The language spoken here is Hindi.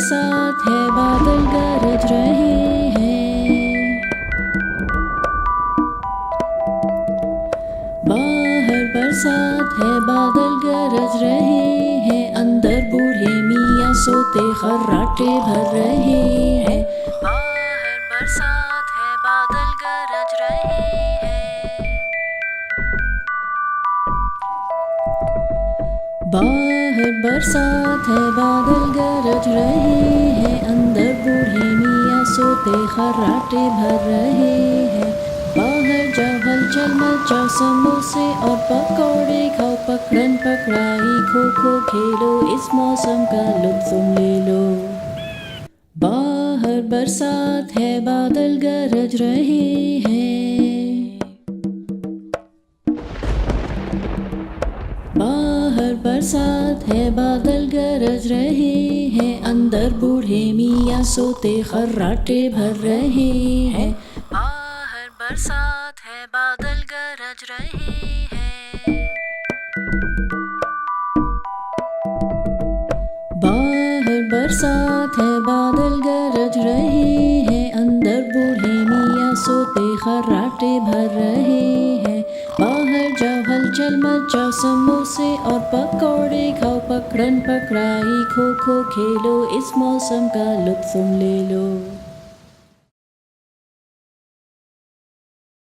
बरसात है, बादल गरज रहे हैं। बाहर बरसात है, बादल गरज रहे हैं। अंदर बूढ़े मियाँ सोते खर्राटे भर रहे हैं। बाहर बरसात है, बादल गरज रहे हैं। बाहर बरसात है, बादल गरज रहे हैं। अंदर बूढ़े मियाँ सोते खर्राटे भर रहे हैं। बाहर जाओ, हलचल मचाओ, समोसे और पकौड़े खाओ, पकड़न पकड़ाई खो खो खेलो, इस मौसम का लुत्फ तुम ले लो। बाहर बरसात है, बादल गरज रहे हैं। बाहर बरसात है, बादल गरज रहे हैं। अंदर बूढ़े मियाँ सोते खर्राटे भर रहे हैं। बाहर बरसात है, बादल गरज रहे हैं। बाहर बरसात है, बादल गरज रहे हैं। अंदर बूढ़े मियाँ सोते खर्राटे भर रहे हैं। बाहर जाओ, हलचल मचाओ, समोसे और पकौड़े खाओ, पकड़न पकड़ाई खो खो खेलो, इस मौसम का लुत्फ तुम ले लो।